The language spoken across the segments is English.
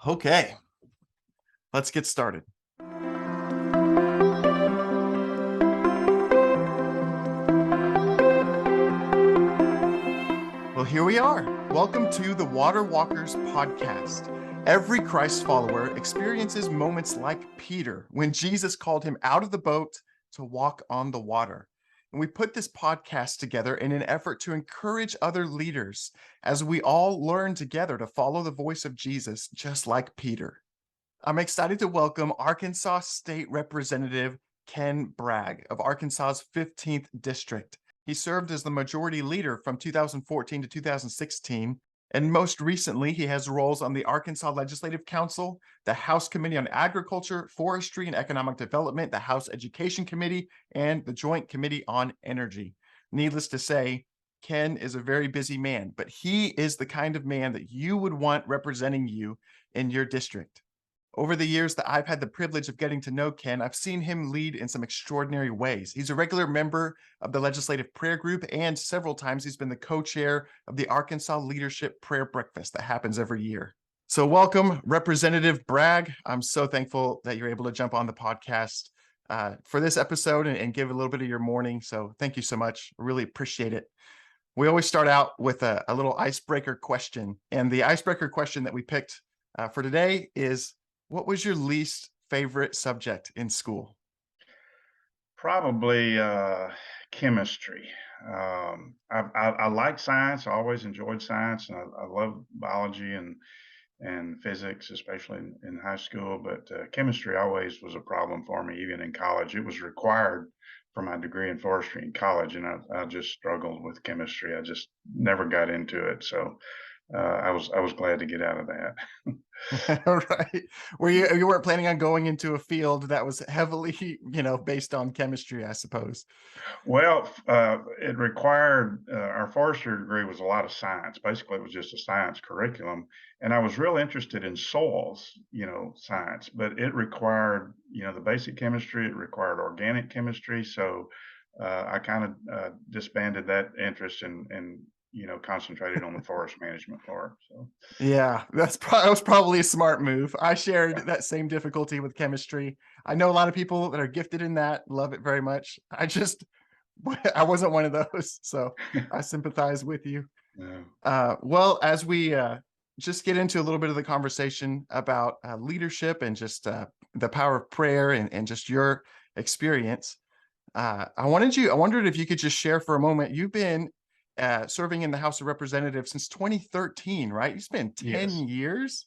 Okay, let's get started. Well, here we are. Welcome to the Water Walkers podcast. Every Christ follower experiences moments like Peter when Jesus called him out of the boat to walk on the water. And we put this podcast together in an effort to encourage other leaders as we all learn together to follow the voice of Jesus, just like Peter. I'm excited to welcome Arkansas State Representative Ken Bragg of Arkansas's 15th District. He served as the majority leader from 2014 to 2016, and most recently, he has roles on the Arkansas Legislative Council, the House Committee on Agriculture, Forestry, and Economic Development, the House Education Committee, and the Joint Committee on Energy. Needless to say, Ken is a very busy man, but he is the kind of man that you would want representing you in your district. Over the years that I've had the privilege of getting to know Ken, I've seen him lead in some extraordinary ways. He's a regular member of the Legislative Prayer Group, and several times he's been the co-chair of the Arkansas Leadership Prayer Breakfast that happens every year. So welcome, Representative Bragg. I'm so thankful that you're able to jump on the podcast for this episode and give a little bit of your morning. So thank you so much. I really appreciate it. We always start out with a little icebreaker question. And the icebreaker question that we picked for today is, what was your least favorite subject in school? Probably chemistry. I like science. I always enjoyed science, and I love biology and physics, especially in high school. But chemistry always was a problem for me, even in college. It was required for my degree in forestry in college, and I just struggled with chemistry. I just never got into it. So I was glad to get out of that. Right. Were you weren't planning on going into a field that was heavily, based on chemistry, I suppose. Well, it required our forestry degree was a lot of science. Basically, it was just a science curriculum, and I was real interested in soils, science. But it required, the basic chemistry. It required organic chemistry. So I kind of disbanded that interest and concentrated on the forest management part. So Yeah, that was probably a smart move. I shared that same difficulty with chemistry. I know a lot of people that are gifted in that, love it very much. I wasn't one of those, so I sympathize with you. yeah. Well, as we just get into a little bit of the conversation about leadership and just the power of prayer and just your experience, I wondered if you could just share for a moment. You've been serving in the House of Representatives since 2013, right? You spent 10 Yes. years.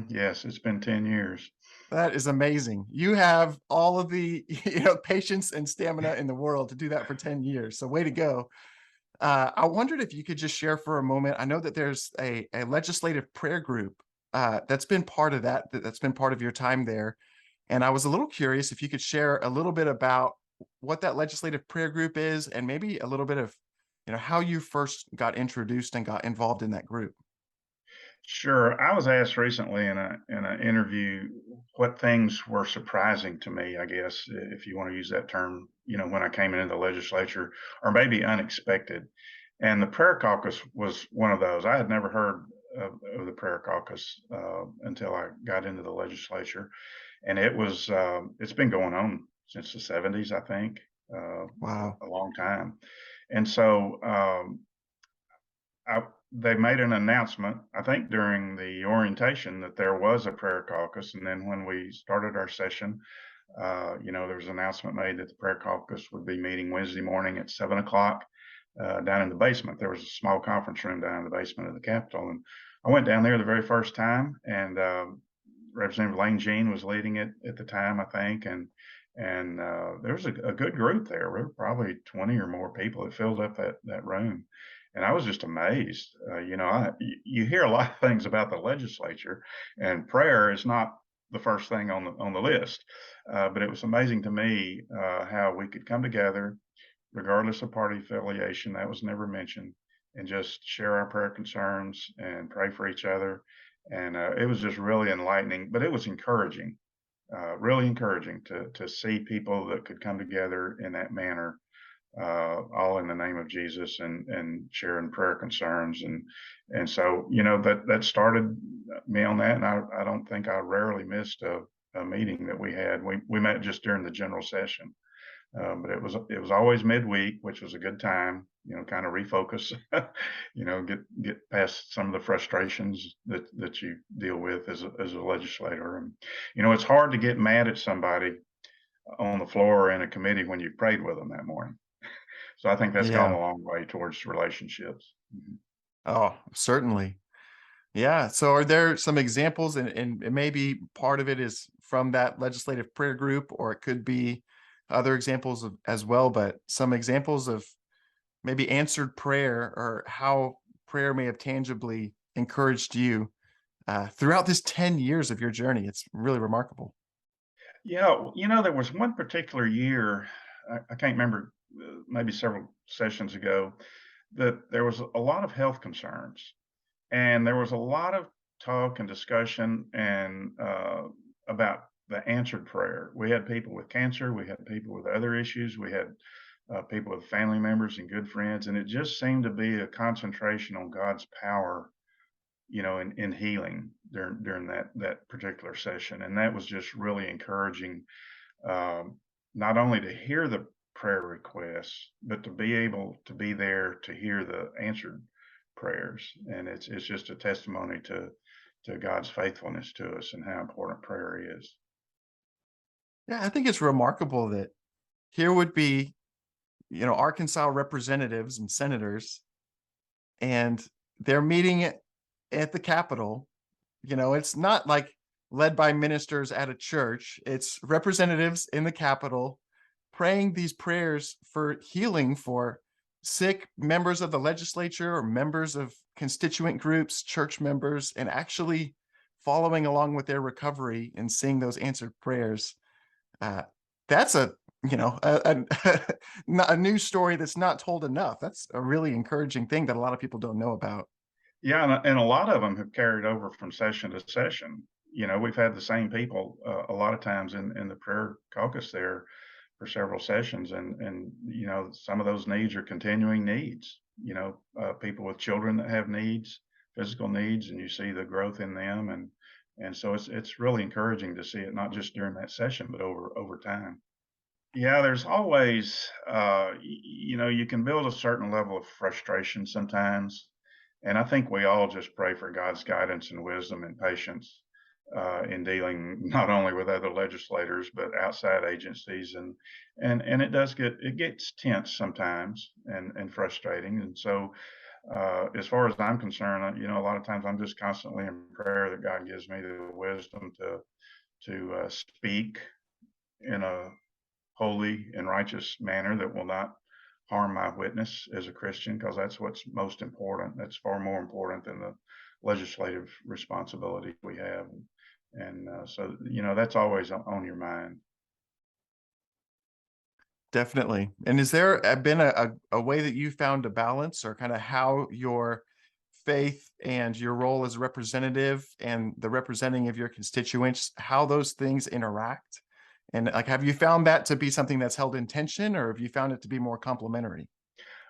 Yes, it's been 10 years. That is amazing. You have all of the patience and stamina in the world to do that for 10 years. So way to go. I wondered if you could just share for a moment. I know that there's a legislative prayer group that's been part of that's been part of your time there. And I was a little curious if you could share a little bit about what that legislative prayer group is and maybe a little bit of, how you first got introduced and got involved in that group. Sure. I was asked recently in an interview what things were surprising to me, I guess, if you want to use that term, when I came into the legislature, or maybe unexpected. And the prayer caucus was one of those. I had never heard of the prayer caucus until I got into the legislature. And it's been going on since the 70s, I think, Wow. a long time. And so they made an announcement, I think during the orientation, that there was a prayer caucus. And then when we started our session, there was an announcement made that the prayer caucus would be meeting Wednesday morning at 7 o'clock down in the basement. There was a small conference room down in the basement of the Capitol. And I went down there the very first time, and Representative Lane Jean was leading it at the time, I think. And there was a good group there. There were probably 20 or more people that filled up that room. And I was just amazed. You hear a lot of things about the legislature, and prayer is not the first thing on the list. But it was amazing to me how we could come together, regardless of party affiliation. That was never mentioned, and just share our prayer concerns and pray for each other. And it was just really enlightening, but it was encouraging, really encouraging to see people that could come together in that manner, all in the name of Jesus, and sharing prayer concerns. And so, that started me on that, and I don't think I rarely missed a meeting that we had. We met just during the general session, but it was always midweek, which was a good time. Kind of refocus. Get past some of the frustrations that you deal with as a legislator, and it's hard to get mad at somebody on the floor in a committee when you prayed with them that morning. So I think that's gone Yeah. a long way towards relationships. Mhm. Oh, certainly. Yeah. So are there some examples, and maybe part of it is from that legislative prayer group, or it could be other examples of, as well, but some examples of maybe answered prayer or how prayer may have tangibly encouraged you throughout this 10 years of your journey. It's really remarkable. Yeah, there was one particular year, I can't remember, maybe several sessions ago, that there was a lot of health concerns. And there was a lot of talk and discussion and about the answered prayer. We had people with cancer, we had people with other issues, we had people with family members and good friends, and it just seemed to be a concentration on God's power, in healing during that particular session, and that was just really encouraging. Not only to hear the prayer requests, but to be able to be there to hear the answered prayers. And it's just a testimony to God's faithfulness to us and how important prayer is. Yeah, I think it's remarkable that here would be, Arkansas representatives and senators, and they're meeting at the Capitol. It's not like led by ministers at a church. It's representatives in the Capitol praying these prayers for healing for sick members of the legislature or members of constituent groups, church members, and actually following along with their recovery and seeing those answered prayers. Uh, that's a news story that's not told enough. That's a really encouraging thing that a lot of people don't know about. Yeah, and a lot of them have carried over from session to session. We've had the same people a lot of times in the prayer caucus there for several sessions, and some of those needs are continuing needs. People with children that have needs, physical needs, and you see the growth in them, and so it's really encouraging to see it not just during that session, but over time. Yeah, there's always, you can build a certain level of frustration sometimes. And I think we all just pray for God's guidance and wisdom and patience in dealing not only with other legislators, but outside agencies. And it gets tense sometimes and frustrating. And so, as far as I'm concerned, a lot of times I'm just constantly in prayer that God gives me the wisdom to speak in a holy and righteous manner that will not harm my witness as a Christian, because that's what's most important. That's far more important than the legislative responsibility we have. And so, that's always on your mind. Definitely. And is there been a way that you found a balance, or kind of how your faith and your role as a representative and the representing of your constituents, how those things interact? And like, have you found that to be something that's held in tension, or have you found it to be more complementary?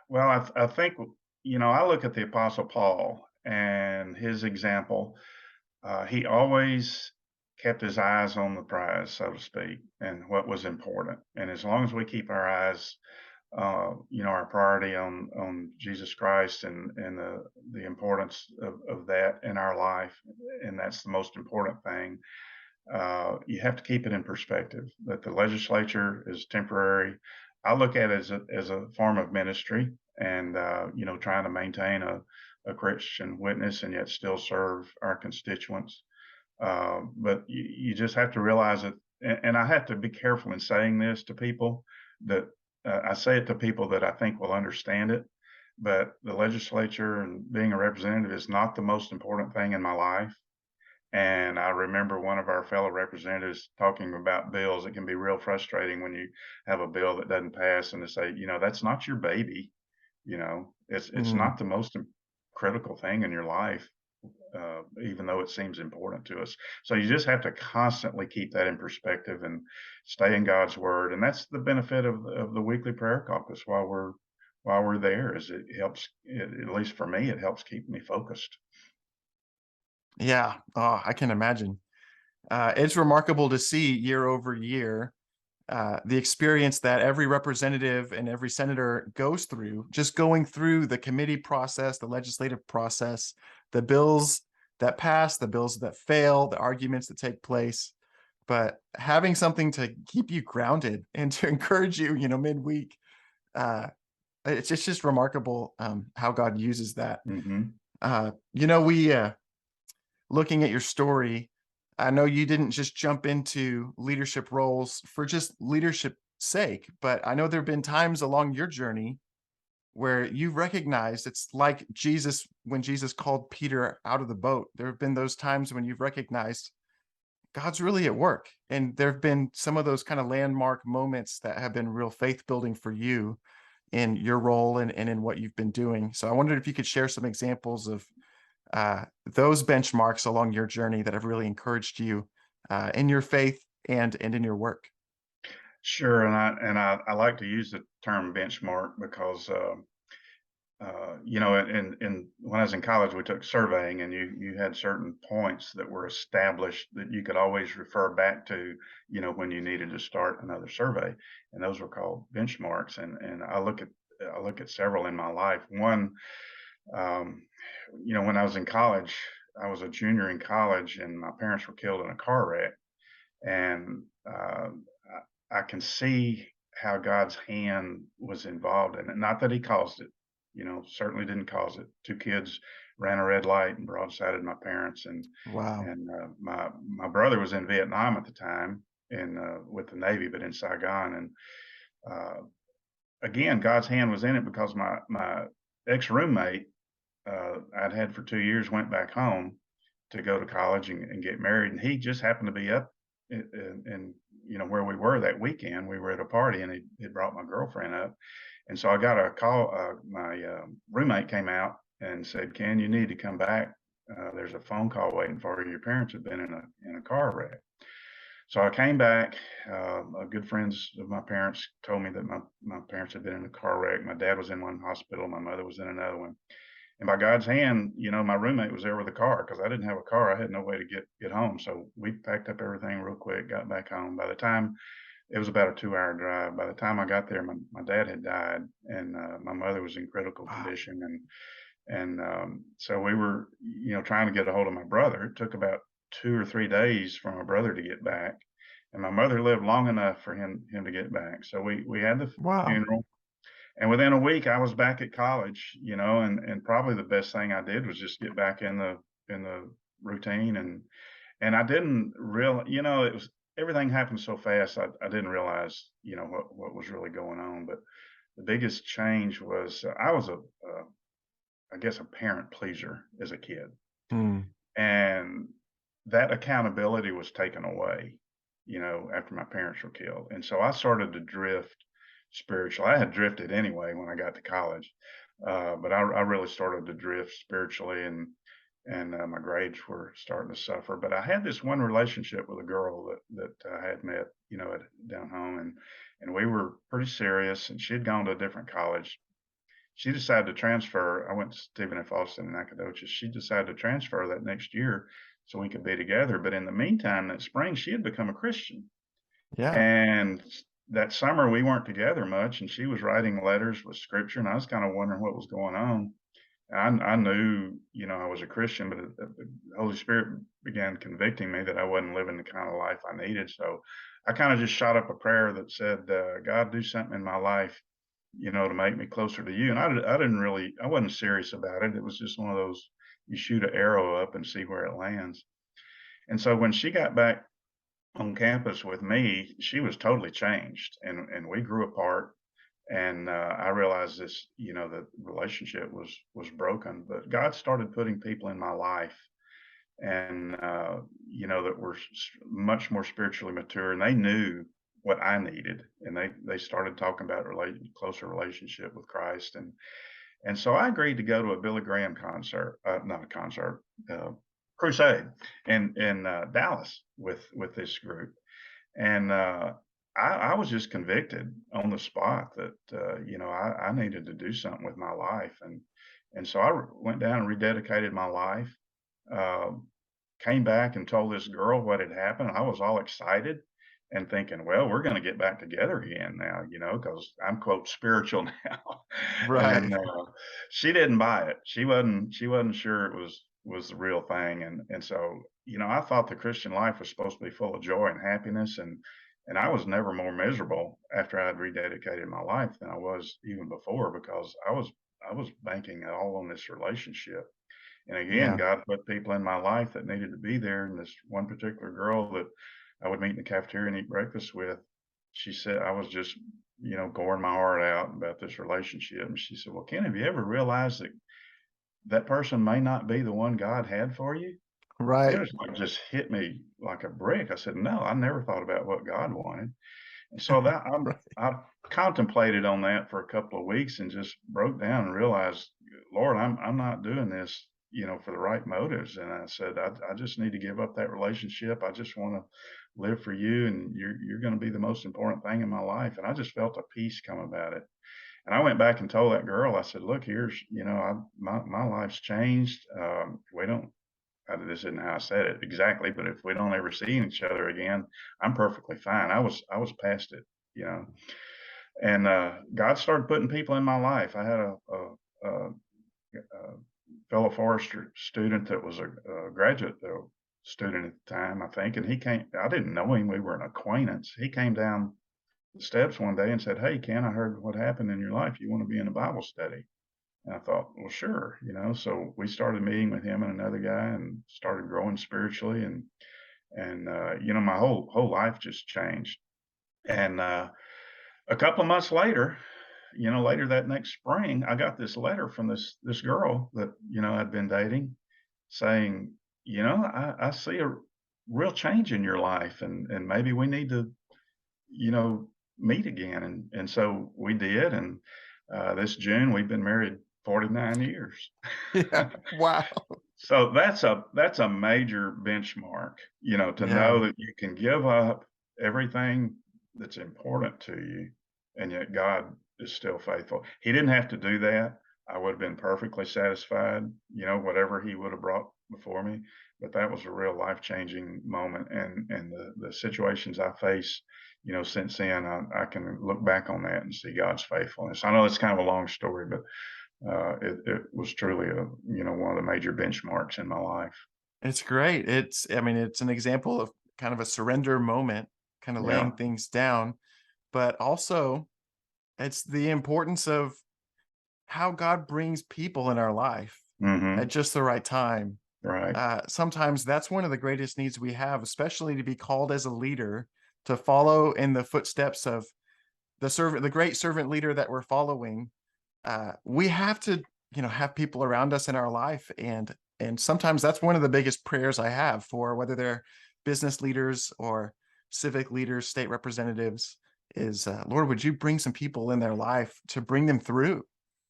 Well, I think, I look at the Apostle Paul and his example. He always kept his eyes on the prize, so to speak, and what was important. And as long as we keep our eyes, our priority on Jesus Christ and the importance of that in our life, and that's the most important thing. You have to keep it in perspective that the legislature is temporary. I look at it as a form of ministry, and trying to maintain a Christian witness and yet still serve our constituents. But you just have to realize that, and I have to be careful in saying this to people, that I say it to people that I think will understand it. But the legislature and being a representative is not the most important thing in my life. And I remember one of our fellow representatives talking about bills. It can be real frustrating when you have a bill that doesn't pass, and to say, that's not your baby. It's Mm, not the most critical thing in your life, even though it seems important to us. So you just have to constantly keep that in perspective and stay in God's word. And that's the benefit of the weekly prayer caucus while we're there, is it helps, at least for me, it helps keep me focused. Yeah. Oh, I can imagine. It's remarkable to see year over year the experience that every representative and every senator goes through, just going through the committee process, the legislative process, the bills that pass, the bills that fail, the arguments that take place. But having something to keep you grounded and to encourage you, midweek, uh, it's just remarkable how God uses that. Hmm. We looking at your story, I know you didn't just jump into leadership roles for just leadership's sake, but I know there have been times along your journey where you've recognized it's like Jesus when Jesus called Peter out of the boat. There have been those times when you've recognized God's really at work. And there have been some of those kind of landmark moments that have been real faith building for you in your role and in what you've been doing. So I wondered if you could share some examples of those benchmarks along your journey that have really encouraged you in your faith and in your work. Sure, and I like to use the term benchmark because in when I was in college, we took surveying, and you had certain points that were established that you could always refer back to, when you needed to start another survey, and those were called benchmarks. And I look at several in my life. One, um, when I was in college, I was a junior in college, and my parents were killed in a car wreck, and I can see how God's hand was involved in it. Not that He caused it, certainly didn't cause it. Two kids ran a red light and broadsided my parents, and Wow. and my brother was in Vietnam at the time, and with the Navy, but in Saigon. And uh, again, God's hand was in it because my ex roommate I'd had for 2 years went back home to go to college and get married, and he just happened to be up in where we were that weekend. We were at a party, and he brought my girlfriend up, and so I got a call. My roommate came out and said, "Ken, you need to come back. There's a phone call waiting for you. Your parents have been in a car wreck." So I came back. Good friends of my parents told me that my parents had been in a car wreck. My dad was in one hospital. My mother was in another one. And by God's hand, my roommate was there with a car because I didn't have a car. I had no way to get home. So we packed up everything real quick, got back home. By the time it was about a 2 hour drive, by the time I got there, my dad had died, and my mother was in critical Wow. condition. And so we were, trying to get a hold of my brother. It took about 2 or 3 days for my brother to get back. And my mother lived long enough for him to get back. So we had the Wow. funeral, and within a week, I was back at college, and probably the best thing I did was just get back in the routine. And I didn't really, it was everything happened so fast. I didn't realize, what was really going on. But the biggest change was I was I guess, a parent pleaser as a kid, Hmm. and that accountability was taken away, after my parents were killed. And so I started to drift spiritually. I had drifted anyway when I got to college, but I really started to drift spiritually, and my grades were starting to suffer. But I had this one relationship with a girl that I had met, down home, and we were pretty serious. And she had gone to a different college. She decided to transfer. I went to Stephen F. Austin in Nacogdoches. She decided to transfer that next year so we could be together. But in the meantime, that spring, she had become a Christian. Yeah. And that summer, we weren't together much. And she was writing letters with scripture. And I was kind of wondering what was going on. I knew, I was a Christian, but the Holy Spirit began convicting me that I wasn't living the kind of life I needed. So I kind of just shot up a prayer that said, God, do something in my life, to make me closer to you. And I didn't really, I wasn't serious about it. It was just one of those, you shoot an arrow up and see where it lands. And so when she got back on campus with me, she was totally changed, and we grew apart. And I realized this, the relationship was broken, but God started putting people in my life, and that were much more spiritually mature, and they knew what I needed, and they started talking about closer relationship with Christ. And so I agreed to go to a Billy Graham concert, not a concert, crusade in Dallas with this group. And I was just convicted on the spot that I needed to do something with my life. And so I went down and rededicated my life. came back and told this girl what had happened. I was all excited and thinking, well, we're going to get back together again now, because I'm quote spiritual now. And Right. she didn't buy it. She wasn't sure it was the real thing. And so, I thought the Christian life was supposed to be full of joy and happiness, and I was never more miserable after I'd rededicated my life than I was even before, because I was banking it all on this relationship. And again, Yeah. God put people in my life that needed to be there. And this one particular girl that I would meet in the cafeteria and eat breakfast with, she said, I was just, pouring my heart out about this relationship. And she said, well, Ken, have you ever realized that that person may not be the one God had for you? And it Right. was like just hit me like a brick. I said, no, I never thought about what God wanted. And so that Right. I contemplated on that for a couple of weeks and just broke down and realized, Lord, I'm not doing this, for the right motives. And I said, I just need to give up that relationship. I just want to live for you, and you're going to be the most important thing in my life. And I just felt a peace come about it. And I went back and told that girl, I said, look, here's, my life's changed. We don't this isn't how I said it exactly, but if we don't ever see each other again, I'm perfectly fine. I was past it, you know. And God started putting people in my life. I had a fellow forester student that was a graduate student at the time, I think, and he came. I didn't know him. We were an acquaintance. He came down the steps one day and said, "Hey, Ken, I heard what happened in your life. You want to be in a Bible study?" And I thought, well, sure, So we started meeting with him and another guy, and started growing spiritually, and my whole life just changed. And a couple of months later, later that next spring, I got this letter from this girl that I'd been dating, saying, I see a real change in your life, and maybe we need to you know, meet again. And so we did. And this June, we've been married 49 years. Yeah. Wow. So that's a major benchmark, to Yeah. know that you can give up everything that's important to you, and yet God is still faithful. He didn't have to do that. I would have been perfectly satisfied, whatever he would have brought before me. But that was a real life-changing moment, and the situations I face, since then, I can look back on that and see God's faithfulness. I know it's kind of a long story, but it was truly one of the major benchmarks in my life. It's great. I mean, it's an example of kind of a surrender moment, kind of laying Yeah. things down, but also it's the importance of how God brings people in our life at Hmm. just the right time. Right. Sometimes that's one of the greatest needs we have, especially to be called as a leader, to follow in the footsteps of the great servant leader that we're following. We have to, have people around us in our life, and sometimes that's one of the biggest prayers I have for whether they're business leaders or civic leaders, state representatives, is Lord, would you bring some people in their life to bring them through?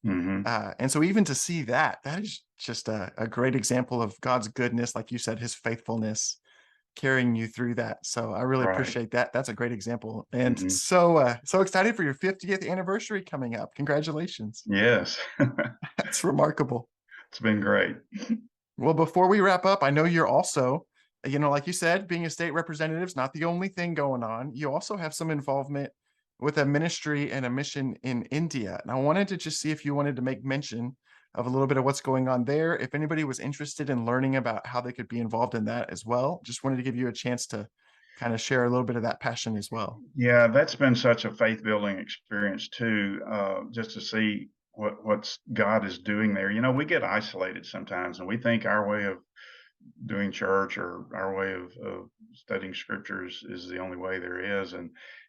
Hmm. And so even to see that is just a great example of God's goodness, like you said, his faithfulness carrying you through that. So I really Right. appreciate that. That's a great example. And Hmm. so excited for your 50th anniversary coming up. Congratulations. Yes. That's remarkable. It's been great. Well, before we wrap up, I know you're also, like you said, being a state representative is not the only thing going on. You also have some involvement with a ministry and a mission in India. And I wanted to just see if you wanted to make mention of a little bit of what's going on there. If anybody was interested in learning about how they could be involved in that as well, just wanted to give you a chance to kind of share a little bit of that passion as well. Yeah, that's been such a faith building experience too, just to see what's God is doing there. We get isolated sometimes, and we think our way of doing church or our way of studying scriptures is the only way there is.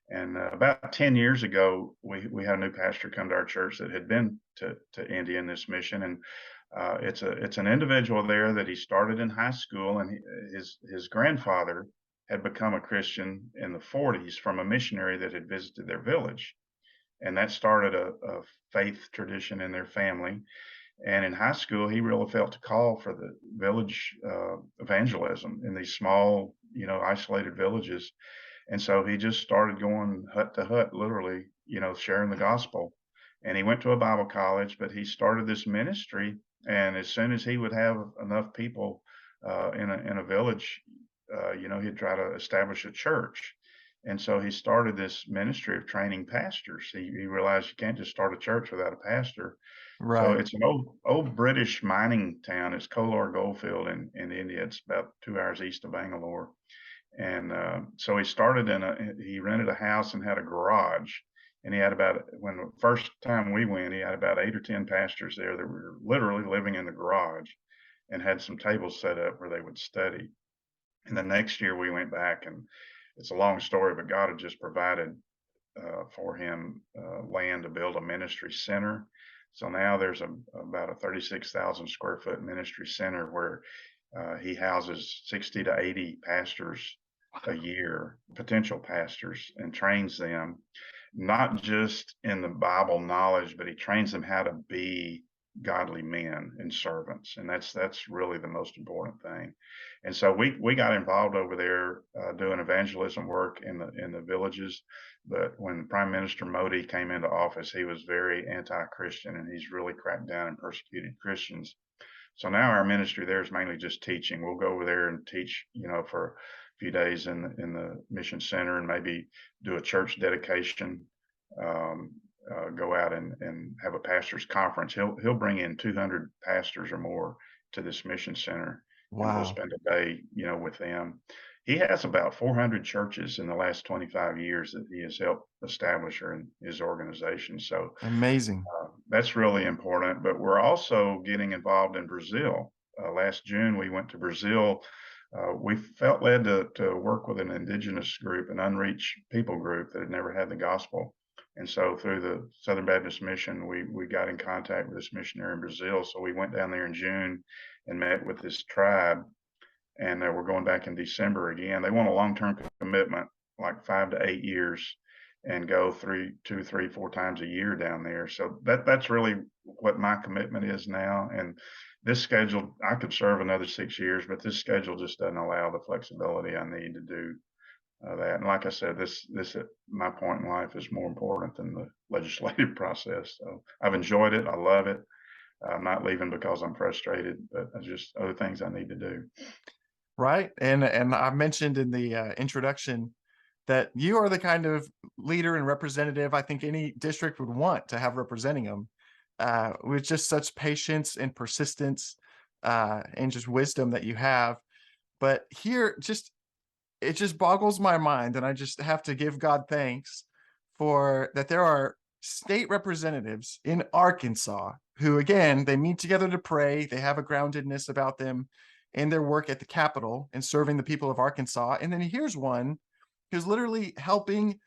And about 10 years ago, we had a new pastor come to our church that had been to India in this mission. And it's an individual there that he started in high school, and his grandfather had become a Christian in the 40s from a missionary that had visited their village. And that started a faith tradition in their family. And in high school, he really felt a call for the village evangelism in these small, isolated villages. And so he just started going hut to hut, literally, sharing the gospel. And he went to a Bible college, but he started this ministry. And as soon as he would have enough people in a village. He'd try to establish a church. And so he started this ministry of training pastors. He realized you can't just start a church without a pastor. So Right. it's an old British mining town. It's Kolar Goldfield in India. It's about 2 hours east of Bangalore. And so he rented a house and had a garage. And he had when the first time we went, he had about 8 or 10 pastors there that were literally living in the garage and had some tables set up where they would study. And the next year we went back, and it's a long story, but God had just provided for him land to build a ministry center. So now there's about a 36,000 square foot ministry center where he houses 60 to 80 pastors a year, potential pastors, and trains them not just in the Bible knowledge, but he trains them how to be godly men and servants, and that's really the most important thing. And so we got involved over there doing evangelism work in the villages. But when Prime Minister Modi came into office, he was very anti-Christian, and he's really cracked down and persecuted Christians. So now our ministry there is mainly just teaching. We'll go over there and teach, for a few days in the mission center, and maybe do a church dedication. Go out and have a pastors conference. He'll bring in 200 pastors or more to this mission center, and we'll Wow. spend a day, with them. He has about 400 churches in the last 25 years that he has helped establish in his organization. So Amazing. that's really important. But we're also getting involved in Brazil. Last June, we went to Brazil. We felt led to work with an indigenous group, an unreached people group that had never had the gospel. And so through the Southern Baptist Mission, we got in contact with this missionary in Brazil. So we went down there in June and met with this tribe. And we're going back in December again. They want a long-term commitment, like 5 to 8 years, and go 2, 3, 4 times a year down there. So that's really what my commitment is now. And this schedule, I could serve another 6 years, but this schedule just doesn't allow the flexibility I need to do that. And like I said, this at my point in life is more important than the legislative process. So I've enjoyed it. I love it. I'm not leaving because I'm frustrated, but there's just other things I need to do. Right. And I mentioned in the introduction that you are the kind of leader and representative I think any district would want to have representing them, with just such patience and persistence, and just wisdom that you have. But here, it just boggles my mind, and I just have to give God thanks for that there are state representatives in Arkansas who, again, they meet together to pray. They have a groundedness about them in their work at the Capitol and serving the people of Arkansas. And then here's one who's literally helping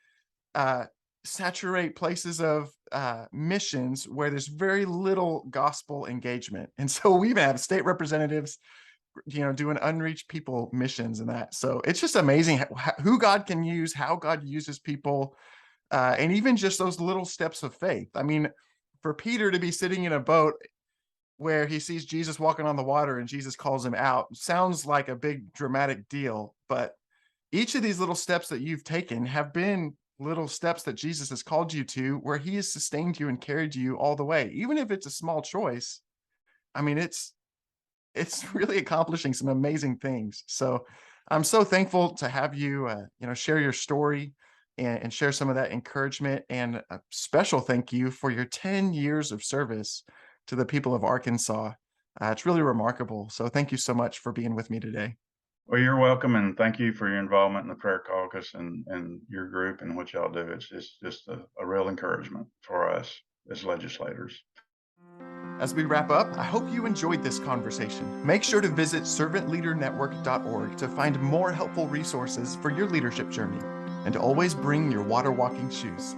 uh, saturate places of missions where there's very little gospel engagement. And so we even have state representatives, doing unreached people missions and that. So it's just amazing who God can use, how God uses people, and even just those little steps of faith. I mean, for Peter to be sitting in a boat where he sees Jesus walking on the water and Jesus calls him out sounds like a big dramatic deal, but each of these little steps that you've taken have been little steps that Jesus has called you to, where he has sustained you and carried you all the way. Even if it's a small choice, I mean, it's really accomplishing some amazing things. So I'm so thankful to have you, share your story and share some of that encouragement. And a special thank you for your 10 years of service to the people of Arkansas. It's really remarkable. So thank you so much for being with me today. Well, you're welcome, and thank you for your involvement in the prayer caucus and your group and what y'all do. It's just a real encouragement for us as legislators. As we wrap up, I hope you enjoyed this conversation. Make sure to visit servantleadernetwork.org to find more helpful resources for your leadership journey, and to always bring your water walking shoes.